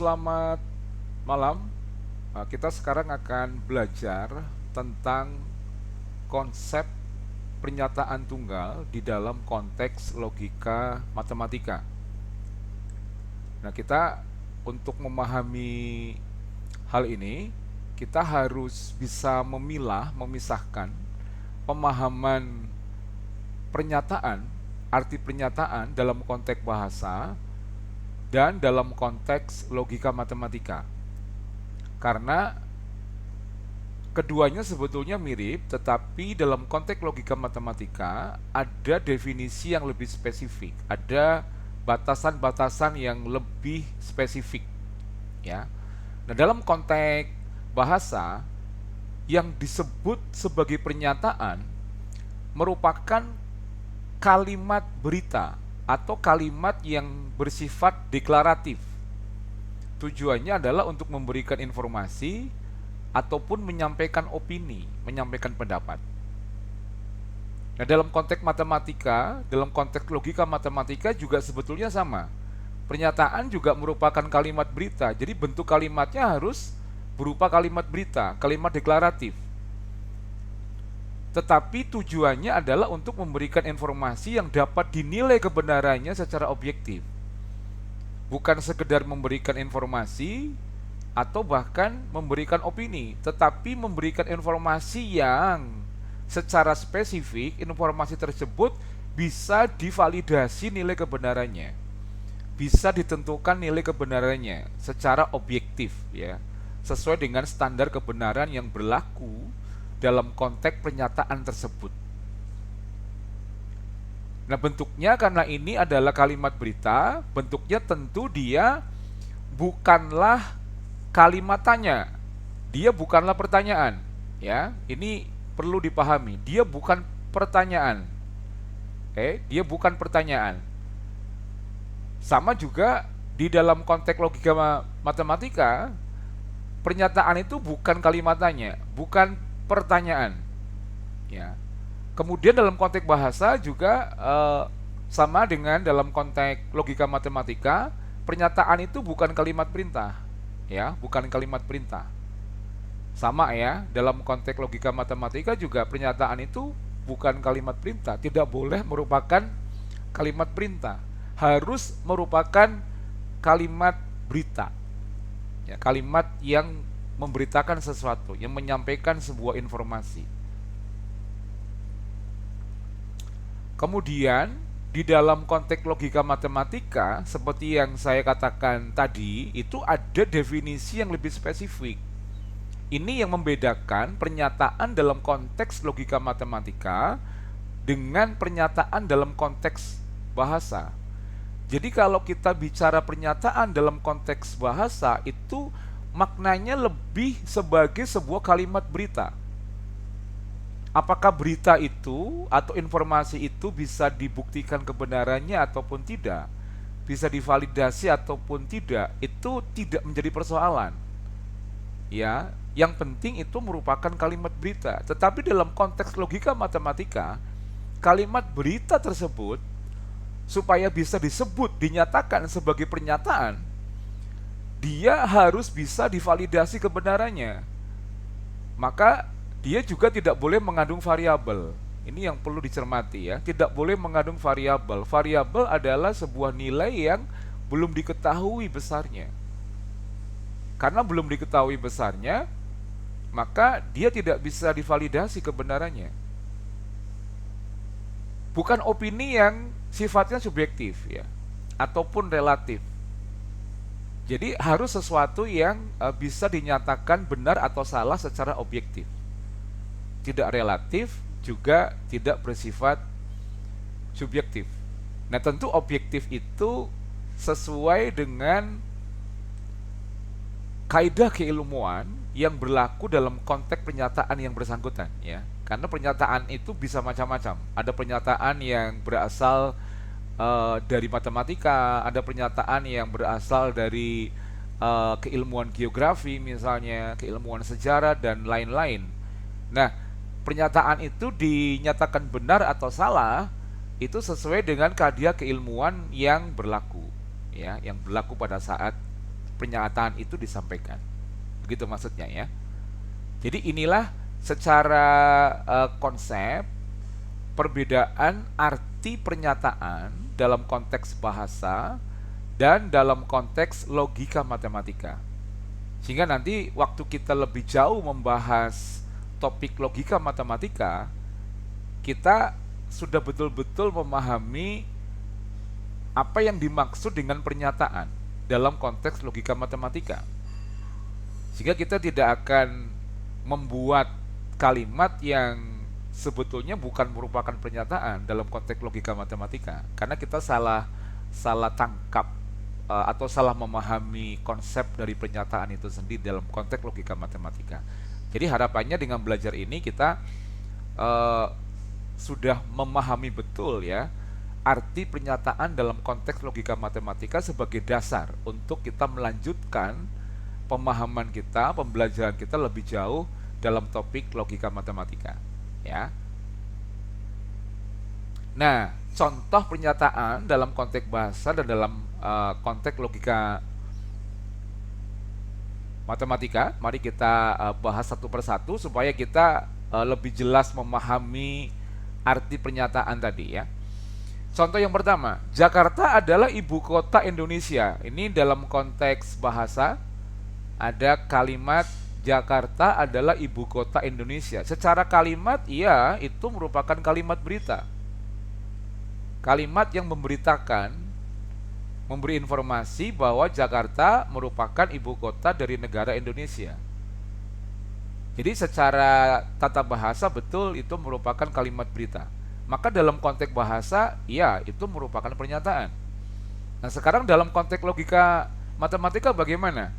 selamat malam. Kita sekarang akan belajar tentang konsep pernyataan tunggal di dalam konteks logika matematika. Nah, kita untuk memahami hal ini, kita harus bisa memisahkan pemahaman pernyataan, arti pernyataan dalam konteks bahasa dan dalam konteks logika matematika. Karena keduanya sebetulnya mirip, tetapi dalam konteks logika matematika ada definisi yang lebih spesifik, ada batasan-batasan yang lebih spesifik, ya. Nah, dalam konteks bahasa, yang disebut sebagai pernyataan merupakan kalimat berita atau kalimat yang bersifat deklaratif. Tujuannya adalah untuk memberikan informasi ataupun menyampaikan opini, menyampaikan pendapat. Nah, dalam konteks matematika, dalam konteks logika matematika juga sebetulnya sama. Pernyataan juga merupakan kalimat berita, jadi bentuk kalimatnya harus berupa kalimat berita, kalimat deklaratif. Tetapi tujuannya adalah untuk memberikan informasi yang dapat dinilai kebenarannya secara objektif. Bukan sekedar memberikan informasi atau bahkan memberikan opini, tetapi memberikan informasi yang secara spesifik informasi tersebut bisa divalidasi nilai kebenarannya, bisa ditentukan nilai kebenarannya secara objektif, ya, sesuai dengan standar kebenaran yang berlaku dalam konteks pernyataan tersebut. Nah, bentuknya karena ini adalah kalimat berita, bentuknya tentu dia bukanlah kalimat tanya. Dia bukanlah pertanyaan, ya. Ini perlu dipahami. Dia bukan pertanyaan. Dia bukan pertanyaan. Sama juga di dalam konteks logika matematika, pernyataan itu bukan kalimat tanya, bukan pertanyaan, ya. Kemudian dalam konteks bahasa juga sama dengan dalam konteks logika matematika, pernyataan itu bukan kalimat perintah, ya, bukan kalimat perintah. Sama, ya, dalam konteks logika matematika juga pernyataan itu bukan kalimat perintah, tidak boleh merupakan kalimat perintah, harus merupakan kalimat berita, ya, kalimat yang memberitakan sesuatu, yang menyampaikan sebuah informasi. Kemudian di dalam konteks logika matematika, seperti yang saya katakan tadi, itu ada definisi yang lebih spesifik. Ini yang membedakan pernyataan dalam konteks logika matematika dengan pernyataan dalam konteks bahasa. Jadi kalau kita bicara pernyataan dalam konteks bahasa, itu maknanya lebih sebagai sebuah kalimat berita. Apakah berita itu atau informasi itu bisa dibuktikan kebenarannya ataupun tidak, bisa divalidasi ataupun tidak, itu tidak menjadi persoalan, ya. Yang penting itu merupakan kalimat berita. Tetapi dalam konteks logika matematika, kalimat berita tersebut supaya bisa disebut, dinyatakan sebagai pernyataan, dia harus bisa divalidasi kebenarannya. Maka dia juga tidak boleh mengandung variabel. Ini yang perlu dicermati, ya. Tidak boleh mengandung variabel. Variabel adalah sebuah nilai yang belum diketahui besarnya. Karena belum diketahui besarnya, maka dia tidak bisa divalidasi kebenarannya. Bukan opini yang sifatnya subjektif, ya, ataupun relatif. Jadi harus sesuatu yang bisa dinyatakan benar atau salah secara objektif. Tidak relatif, juga tidak bersifat subjektif. Nah, tentu objektif itu sesuai dengan kaidah keilmuan yang berlaku dalam konteks pernyataan yang bersangkutan, ya. Karena pernyataan itu bisa macam-macam. Ada pernyataan yang berasal dari matematika, ada pernyataan yang berasal dari keilmuan geografi misalnya, keilmuan sejarah dan lain-lain. Nah, pernyataan itu dinyatakan benar atau salah itu sesuai dengan kaidah keilmuan yang berlaku, ya, yang berlaku pada saat pernyataan itu disampaikan. Begitu maksudnya ya. Jadi inilah secara konsep perbedaan arti pernyataan dalam konteks bahasa dan dalam konteks logika matematika. Sehingga nanti waktu kita lebih jauh membahas topik logika matematika, kita sudah betul-betul memahami apa yang dimaksud dengan pernyataan dalam konteks logika matematika. Sehingga kita tidak akan membuat kalimat yang sebetulnya bukan merupakan pernyataan dalam konteks logika matematika, karena kita salah tangkap atau salah memahami konsep dari pernyataan itu sendiri dalam konteks logika matematika. Jadi harapannya dengan belajar ini kita sudah memahami betul ya arti pernyataan dalam konteks logika matematika sebagai dasar untuk kita melanjutkan pemahaman kita, pembelajaran kita lebih jauh dalam topik logika matematika ya. Nah, contoh pernyataan dalam konteks bahasa dan dalam konteks logika matematika, mari kita bahas satu persatu supaya kita lebih jelas memahami arti pernyataan tadi ya. Contoh yang pertama, Jakarta adalah ibu kota Indonesia. Ini dalam konteks bahasa ada kalimat Jakarta adalah ibu kota Indonesia. Secara kalimat, iya, itu merupakan kalimat berita. Kalimat yang memberitakan, memberi informasi bahwa Jakarta merupakan ibu kota dari negara Indonesia. Jadi secara tata bahasa betul itu merupakan kalimat berita. Maka dalam konteks bahasa, iya, itu merupakan pernyataan. Nah, sekarang dalam konteks logika matematika bagaimana?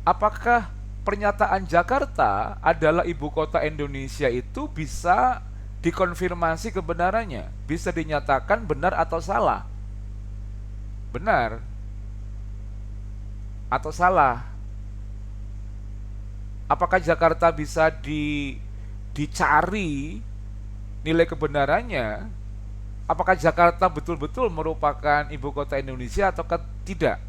Apakah pernyataan Jakarta adalah ibu kota Indonesia itu bisa dikonfirmasi kebenarannya? Bisa dinyatakan benar atau salah? Benar atau salah? Apakah Jakarta bisa dicari nilai kebenarannya? Apakah Jakarta betul-betul merupakan ibu kota Indonesia atau tidak?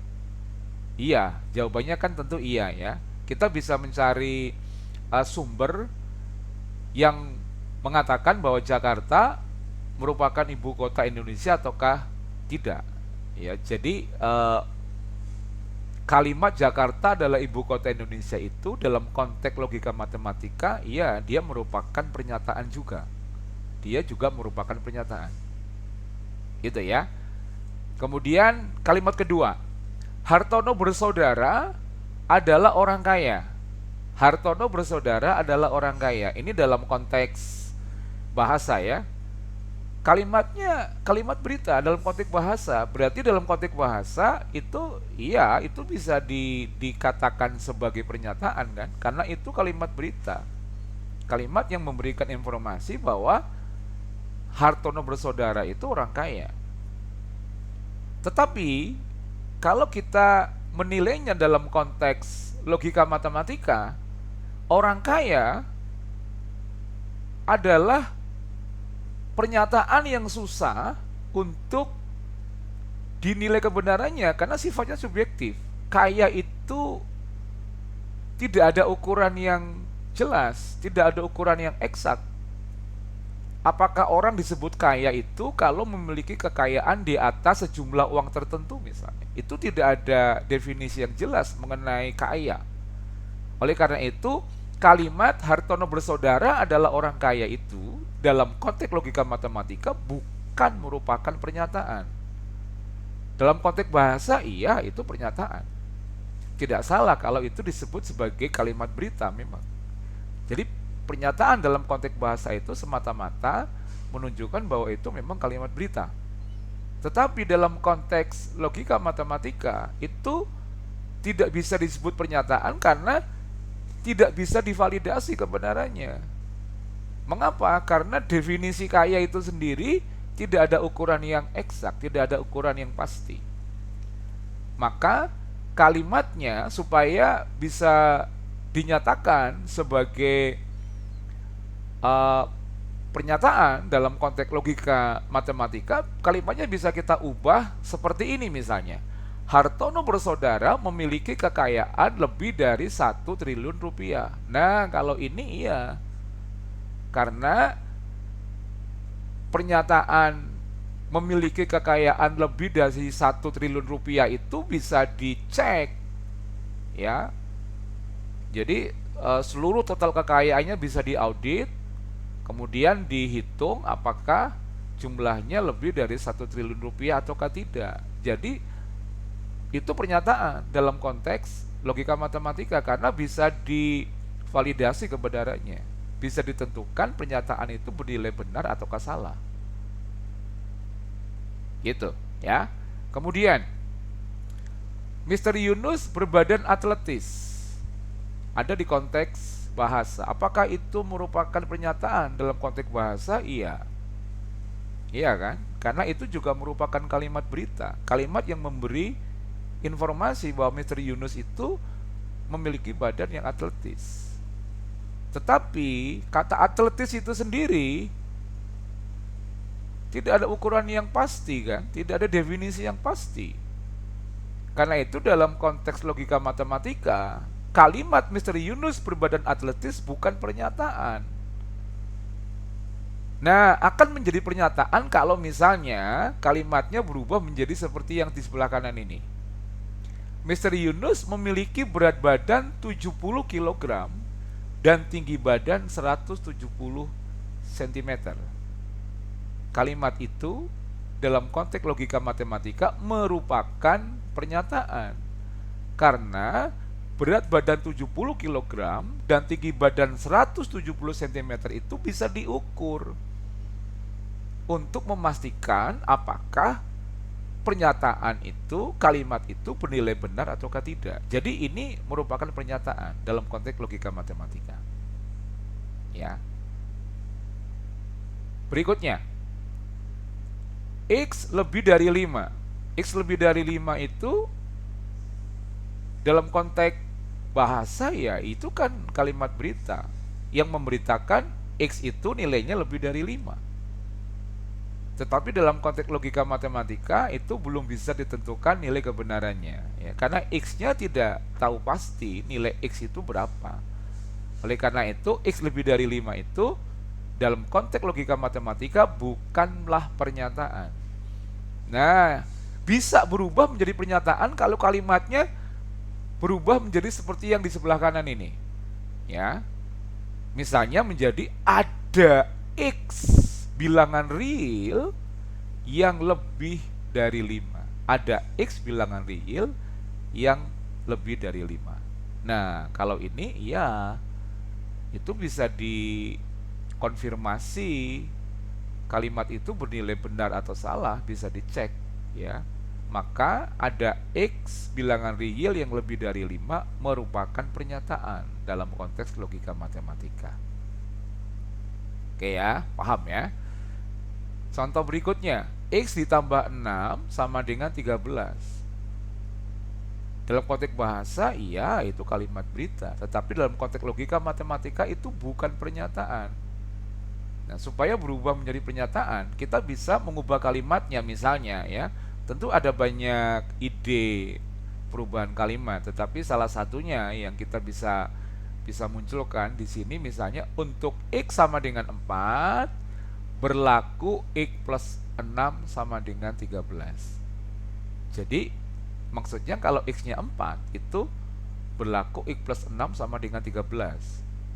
Iya, jawabannya kan tentu iya ya. Kita bisa mencari sumber yang mengatakan bahwa Jakarta merupakan ibu kota Indonesia ataukah tidak. Ya, jadi kalimat Jakarta adalah ibu kota Indonesia itu dalam konteks logika matematika, iya, dia merupakan pernyataan juga. Dia juga merupakan pernyataan. Gitu ya. Kemudian kalimat kedua, Hartono bersaudara adalah orang kaya. Hartono bersaudara adalah orang kaya. Ini dalam konteks bahasa ya. Kalimatnya kalimat berita dalam konteks bahasa. Berarti dalam konteks bahasa itu iya, itu bisa dikatakan sebagai pernyataan kan? Karena itu kalimat berita. Kalimat yang memberikan informasi bahwa Hartono bersaudara itu orang kaya. Tetapi kalau kita menilainya dalam konteks logika matematika, orang kaya adalah pernyataan yang susah untuk dinilai kebenarannya karena sifatnya subjektif. Kaya itu tidak ada ukuran yang jelas, tidak ada ukuran yang eksak. Apakah orang disebut kaya itu kalau memiliki kekayaan di atas sejumlah uang tertentu misalnya? Itu tidak ada definisi yang jelas mengenai kaya. Oleh karena itu, kalimat Hartono bersaudara adalah orang kaya itu dalam konteks logika matematika bukan merupakan pernyataan. Dalam konteks bahasa, iya, itu pernyataan. Tidak salah kalau itu disebut sebagai kalimat berita memang. Jadi pernyataan dalam konteks bahasa itu semata-mata menunjukkan bahwa itu memang kalimat berita. Tetapi dalam konteks logika matematika itu tidak bisa disebut pernyataan karena tidak bisa divalidasi kebenarannya. Mengapa? Karena definisi kaya itu sendiri tidak ada ukuran yang eksak, tidak ada ukuran yang pasti. Maka kalimatnya supaya bisa dinyatakan sebagai pernyataan dalam konteks logika matematika, kalimatnya bisa kita ubah seperti ini misalnya. Hartono bersaudara memiliki kekayaan lebih dari 1 triliun rupiah. Nah, kalau ini iya. Karena pernyataan memiliki kekayaan lebih dari 1 triliun rupiah itu bisa dicek, ya. Jadi seluruh total kekayaannya bisa diaudit, kemudian dihitung apakah jumlahnya lebih dari 1 triliun rupiah ataukah tidak. Jadi itu pernyataan dalam konteks logika matematika karena bisa divalidasi kebenarannya, bisa ditentukan pernyataan itu bernilai benar ataukah salah. Gitu, ya. Kemudian Mr. Yunus berbadan atletis. Ada di konteks bahasa. Apakah itu merupakan pernyataan dalam konteks bahasa? Iya. Iya kan? Karena itu juga merupakan kalimat berita, kalimat yang memberi informasi bahwa Mr. Yunus itu memiliki badan yang atletis. Tetapi kata atletis itu sendiri tidak ada ukuran yang pasti kan, tidak ada definisi yang pasti. Karena itu dalam konteks logika matematika, kalimat Mr. Yunus berbadan atletis bukan pernyataan. Nah, akan menjadi pernyataan kalau misalnya kalimatnya berubah menjadi seperti yang di sebelah kanan ini. Mr. Yunus memiliki berat badan 70 kg dan tinggi badan 170 cm. Kalimat itu dalam konteks logika matematika merupakan pernyataan. Karena berat badan 70 kg dan tinggi badan 170 cm itu bisa diukur untuk memastikan apakah pernyataan itu, kalimat itu bernilai benar ataukah tidak. Jadi ini merupakan pernyataan dalam konteks logika matematika. Ya. Berikutnya, X lebih dari 5. X lebih dari 5 itu dalam konteks bahasa ya itu kan kalimat berita yang memberitakan X itu nilainya lebih dari 5. Tetapi dalam konteks logika matematika itu belum bisa ditentukan nilai kebenarannya ya, karena X-nya tidak tahu pasti nilai X itu berapa. Oleh karena itu X lebih dari 5 itu dalam konteks logika matematika bukanlah pernyataan. Nah, bisa berubah menjadi pernyataan kalau kalimatnya berubah menjadi seperti yang di sebelah kanan ini. Ya. Misalnya menjadi ada X bilangan real yang lebih dari 5. Ada X bilangan real yang lebih dari 5. Nah, kalau ini ya itu bisa dikonfirmasi kalimat itu bernilai benar atau salah, bisa dicek ya. Maka ada X bilangan real yang lebih dari 5 merupakan pernyataan dalam konteks logika matematika. Oke ya, paham ya? Contoh berikutnya, X ditambah 6 sama dengan 13. Dalam konteks bahasa, iya itu kalimat berita. Tetapi dalam konteks logika matematika itu bukan pernyataan. Nah, supaya berubah menjadi pernyataan, kita bisa mengubah kalimatnya misalnya ya. Tentu ada banyak ide perubahan kalimat, tetapi salah satunya yang kita bisa munculkan di sini misalnya untuk X sama dengan 4 berlaku X plus 6 sama dengan 13. Jadi maksudnya kalau X-nya 4 itu berlaku X plus 6 sama dengan 13.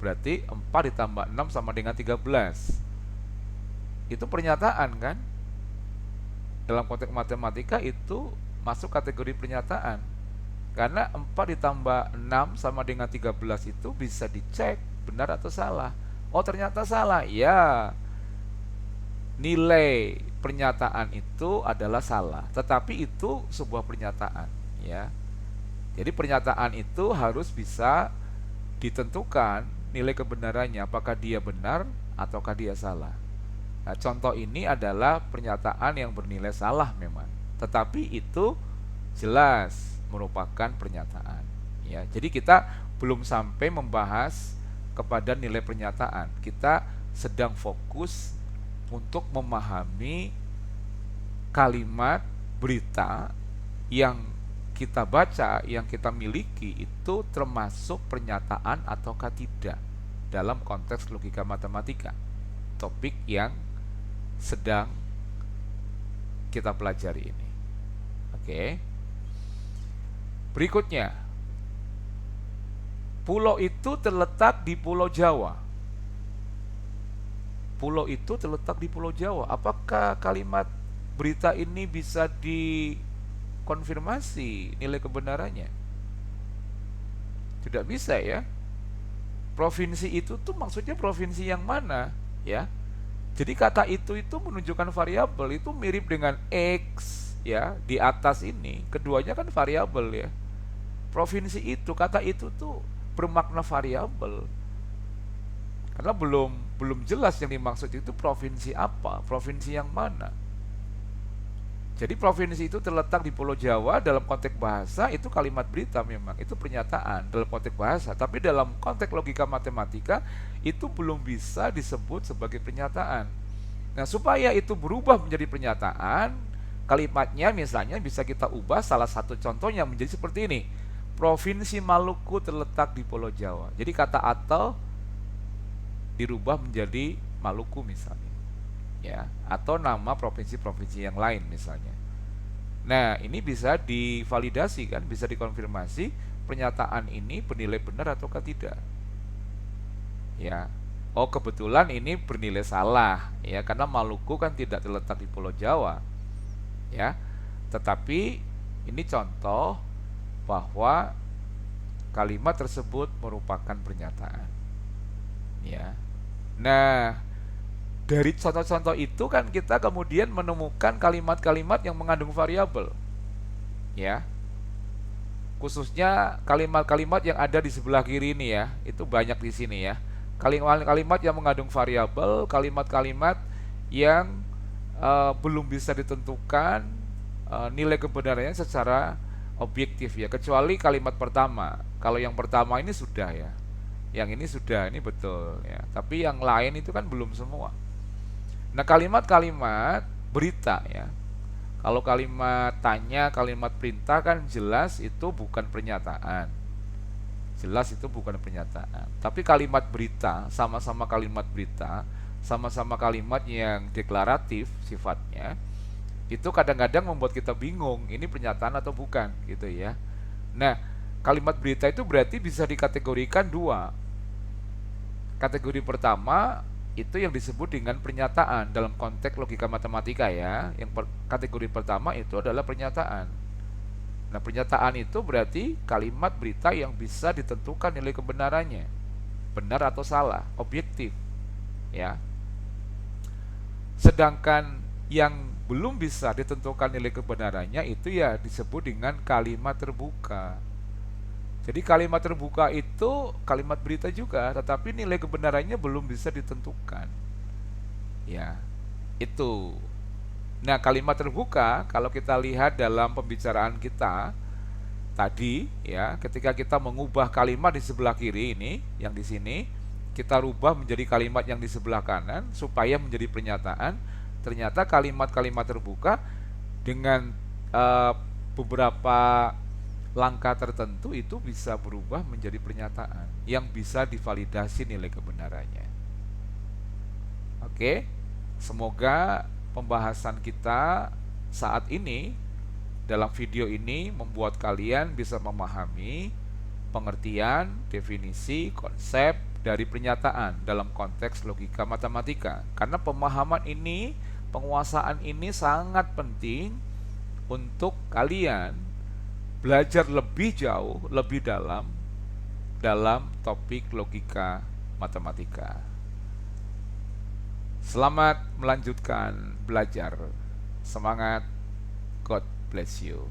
Berarti 4 ditambah 6 sama dengan 13. Itu pernyataan kan? Dalam konteks matematika itu masuk kategori pernyataan. Karena 4 ditambah 6 sama dengan 13 itu bisa dicek benar atau salah. Oh ternyata salah, ya. Nilai pernyataan itu adalah salah, tetapi itu sebuah pernyataan ya. Jadi pernyataan itu harus bisa ditentukan nilai kebenarannya, apakah dia benar ataukah dia salah. Nah, contoh ini adalah pernyataan yang bernilai salah memang, tetapi itu jelas merupakan pernyataan ya. Jadi kita belum sampai membahas kepada nilai pernyataan, kita sedang fokus untuk memahami kalimat berita yang kita baca, yang kita miliki itu termasuk pernyataan ataukah tidak dalam konteks logika matematika, topik yang sedang kita pelajari ini. Oke. Berikutnya, pulau itu terletak di Pulau Jawa. Pulau itu terletak di Pulau Jawa. Apakah kalimat berita ini bisa dikonfirmasi nilai kebenarannya? Tidak bisa ya. Provinsi itu tuh maksudnya provinsi yang mana ya? Jadi kata itu menunjukkan variabel, itu mirip dengan X ya di atas ini. Keduanya kan variabel ya. Provinsi itu, kata itu tuh bermakna variabel. Karena belum jelas yang dimaksud itu provinsi apa, provinsi yang mana. Jadi provinsi itu terletak di Pulau Jawa dalam konteks bahasa itu kalimat berita, memang itu pernyataan dalam konteks bahasa, tapi dalam konteks logika matematika itu belum bisa disebut sebagai pernyataan. Nah, supaya itu berubah menjadi pernyataan, kalimatnya misalnya bisa kita ubah, salah satu contohnya menjadi seperti ini. Provinsi Maluku terletak di Pulau Jawa. Jadi kata atau dirubah menjadi Maluku misalnya, ya, atau nama provinsi-provinsi yang lain misalnya. Nah, ini bisa divalidasi kan, bisa dikonfirmasi pernyataan ini bernilai benar ataukah tidak. Ya. Oh, kebetulan ini bernilai salah ya, karena Maluku kan tidak terletak di Pulau Jawa. Ya. Tetapi ini contoh bahwa kalimat tersebut merupakan pernyataan. Ya. Nah, dari contoh-contoh itu kan kita kemudian menemukan kalimat-kalimat yang mengandung variabel. Ya. Khususnya kalimat-kalimat yang ada di sebelah kiri ini ya, itu banyak di sini ya. Kalimat-kalimat yang mengandung variabel, kalimat-kalimat yang belum bisa ditentukan nilai kebenarannya secara objektif ya, kecuali kalimat pertama. Kalau yang pertama ini sudah ya, yang ini sudah, ini betul ya, tapi yang lain itu kan belum semua. Nah, kalimat-kalimat berita ya, kalau kalimat tanya, kalimat perintah kan jelas itu bukan pernyataan, jelas itu bukan pernyataan. Tapi kalimat berita, sama-sama kalimat berita, sama-sama kalimat yang deklaratif sifatnya, itu kadang-kadang membuat kita bingung, ini pernyataan atau bukan gitu ya. Nah, kalimat berita itu berarti bisa dikategorikan dua. Kategori pertama itu yang disebut dengan pernyataan dalam konteks logika matematika ya. Kategori pertama itu adalah pernyataan. Nah, pernyataan itu berarti kalimat berita yang bisa ditentukan nilai kebenarannya, benar atau salah, objektif ya. Sedangkan yang belum bisa ditentukan nilai kebenarannya itu ya disebut dengan kalimat terbuka. Jadi kalimat terbuka itu kalimat berita juga, tetapi nilai kebenarannya belum bisa ditentukan. Ya, itu. Nah, kalimat terbuka kalau kita lihat dalam pembicaraan kita tadi ya, ketika kita mengubah kalimat di sebelah kiri ini, yang di sini, kita rubah menjadi kalimat yang di sebelah kanan supaya menjadi pernyataan. Ternyata kalimat-kalimat terbuka dengan beberapa langkah tertentu itu bisa berubah menjadi pernyataan yang bisa divalidasi nilai kebenarannya. Oke, semoga pembahasan kita saat ini dalam video ini membuat kalian bisa memahami pengertian, definisi, konsep dari pernyataan dalam konteks logika matematika. Karena pemahaman ini, penguasaan ini sangat penting untuk kalian belajar lebih jauh, lebih dalam topik logika matematika. Selamat melanjutkan belajar. Semangat. God bless you.